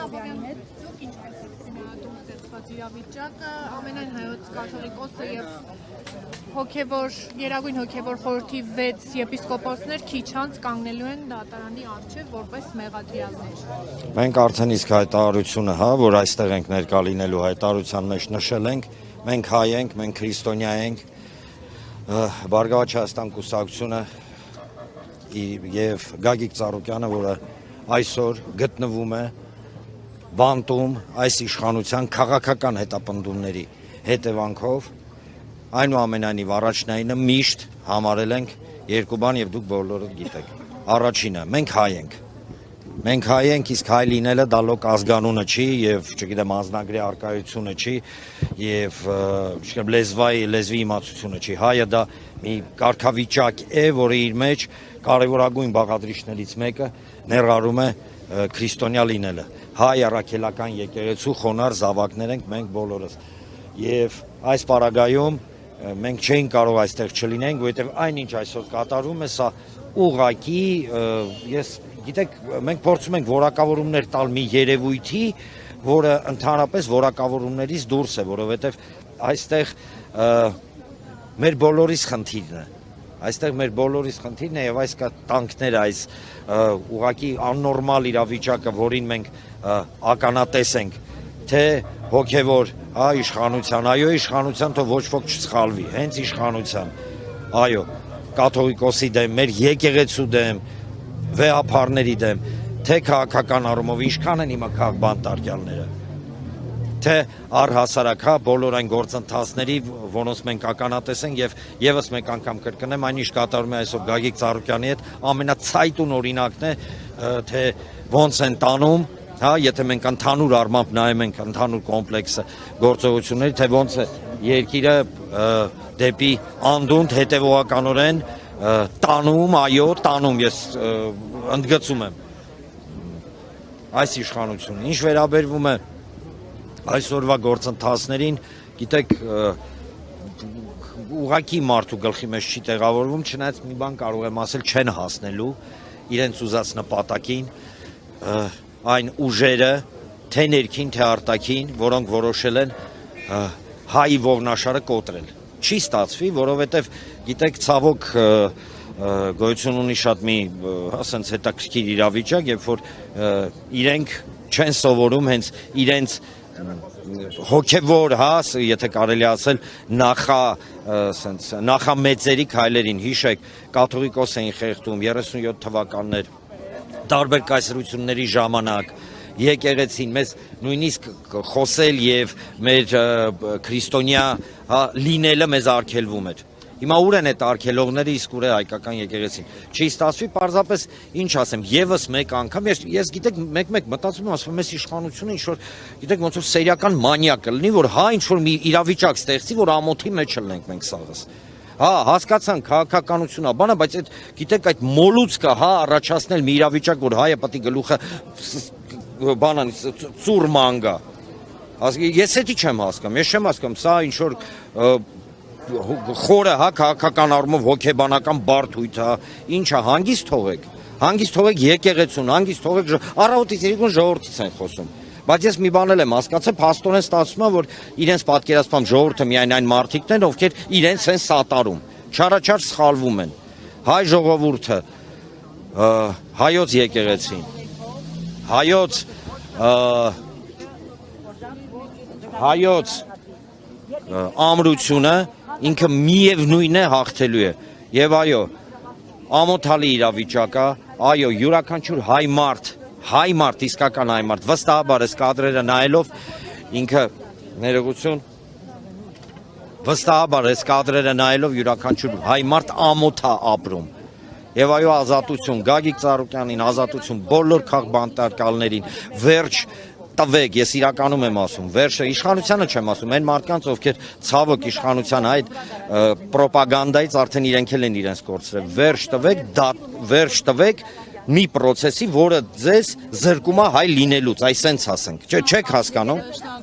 Աբովյանի հետ։ Դուք ինչպես եք քննադատում ստեղծված իրավիճակը, ամենայն հայոց կաթողիկոսը եւ հոգեվոր Գերագույն հոգեվոր խորհրդի 6 եպիսկոպոսներ քիչ անց կանգնելու են դատարանի առջև որպես մեղադրյալներ։ Մենք արդեն իսկ հայտարարությունը, որ այստեղ ենք ներկա լինելու հայտարարության մեջ նշել ենք, մենք հայ ենք, մենք քրիստոնյա ենք, Բարգավաճ Հայաստան կուսակցությունը եւ Գագիկ Ծառուկյանը, որը այսօր գտնվում է բանտում այս իշխանության քաղաքական հետապնդումների հետևանքով, այնուամենայնիվ առաջնայինը միշտ համարել ենք երկու բան եւ դուք բոլորը գիտեք։ Առաջինը, մենք հայ ենք։ Մենք հայ ենք, իսկ հայ լինելը դա լոկ ազգանունը չի եւ, չգիտեմ, անձնագրի առկայությունը չի եւ, չգիտեմ, լեզվի իմացությունը չի։ Հայը դա մի կարգավիճակ է, որը իր մեջ կարևորագույն բաղադրիչներից մեկը ներառում է քրիստոնյա լինելը։ Հայ առաքելական եկեղեցու խոնարհ զավակներ ենք մենք բոլորս։ Եվ այս պարագայում մենք չէինք կարող այստեղ չլինենք, որովհետև այնինչ այսօր կատարվում է, սա ուղղակի, գիտեք, մենք փորձում ենք որակավորումներ տալ մի երևույթի, որը ընդհանրապես որակավորումներից դուրս է, որովհետև այստեղ մեր բոլորիս խնդիրն է։ Այստեղ մեր բոլորիս խնդիրն է եւ այս տանկները, այս ուղղակի աննորմալ իրավիճակը, որին մենք ականատես ենք, թե հոգևոր իշխանության, այո, իշխանության, թող ոչ ոք չսխալվի, հենց իշխանության, այո, կաթողիկոսի դեմ, մեր եկեղեցու դեմ, վեհապարների դեմ, թե քաղաքական առումով ինչքան են հիմա քաղաքբանտարկյալները, թե առհասարակ բոլոր այն գործընթացների, որոնց մենք ականատես ենք եւ եւս մեկ անգամ կրկնեմ, այնիշ կատարում է այսօր Գագիկ Ծառուկյանի հետ, ամենացայտուն օրինակն է, թե ոնց են տանում, եթե մենք ընդհանուր առմամբ նայում ենք ընդհանուր կոմպլեքսը գործողությունների, թե ոնց է երկիրը դեպի անդունդ հետևողականորեն տանում, այո, տանում, ես ընդգծում եմ այս իշխանությունը։ Ինչ վերաբերվում է այսօրվա գործընթացներին, գիտեք, ուղղակի մարդու գլխի մեջ չի տեղավորվում, չնայած մի բան կարող եմ ասել, չեն հասնելու իրենց ուզած նպատակին այն ուժերը, թե ներքին, թե արտաքին, որոնք որոշել են հայի ողնաշարը կոտրել։ Չի ստացվի, որովհետև գիտեք, ցավոք գոյություն ունի շատ մի ասենց հետաքրքիր իրավիճակ, երբ որ իրենք չեն սովորում հենց իրենց հոգևոր, եթե կարելի ասել, նախամեծերի քայլերին, հիշեք, կաթողիկոս էին խեղդում 37 թվականներ, տարբեր կայսրությունների ժամանակ, եկեղեցին մեզ նույնիսկ խոսել եւ մեր քրիստոնյա լինելը մեզ արգելվում էր։ Հիմա ուր են այդ արգելողները, իսկ ուր է հայկական եկեղեցին։ Չի ստացվի, պարզապես ինչ ասեմ, եւս մեկ անգամ ես գիտեք մեկ մտածում եմ, ասում եմ, այս իշխանությունը ինչ որ գիտեք ոնց որ սերիական մանյակ կլինի, որ ինչ որ մի իրավիճակ ստեղծի, որ ամոթի մեջ չլինենք մենք սաղս։ Հասկացան քաղաքականությունա, բանը, բայց այդ գիտեք այդ մոլուցկը, առաջացնել մի իրավիճակ, որ հայը պետք է գլուխը բանան ծուր մանգա։ Ես էդի չեմ հասկանում, ես չեմ հասկանում, սա ինչ որ խորը, քաղաքական առումով հոգեբանական բարդույթ, ինչա, հանգիստ թողեք եկեղեցուն, հանգիստ թողեք առավոտից երեկոն ժողովրդից են խոսում։ Բայց ես մի բան եմ հասկացել, փաստորեն ստացվում է, որ իրենց պատկերացմամբ ժողովուրդը միայն այն մարդիկն են, ովքեր իրենց են սատարում, չարաչար սխալվում են։ Հայ ժողովուրդը, հայոց եկեղեցին, հայոց ամրությունը ինքը միևնույն է հաղթելու է։ Եվ այո, ամոթալի իրավիճակա, այո, յուրաքանչյուր հայ մարդ, իսկական հայ մարդ, վստահաբար այս կադրերը նայելով ինքը ներողություն, վստահաբար այս կադրերը նայելով յուրաքանչյուր հայ մարդ ամոթ է ապրում։ Եվ այո, ազատություն Գագիկ Ծառուկյանին, ազատություն բոլոր քաղաքբանտարկյալներին, վերջ տվեք, ես իրականում եմ ասում, վերջը իշխանությանը չեմ ասում, այն մարդկանց, ովքեր ցավոք իշխանության այդ պրոպագանդայից արդեն իրենք էլ են իրենց կորցրել, վերջ տվեք մի process-ի, որը ձեզ զրկում է հայ լինելուց, այսենց ասենք, չեք հասկանում։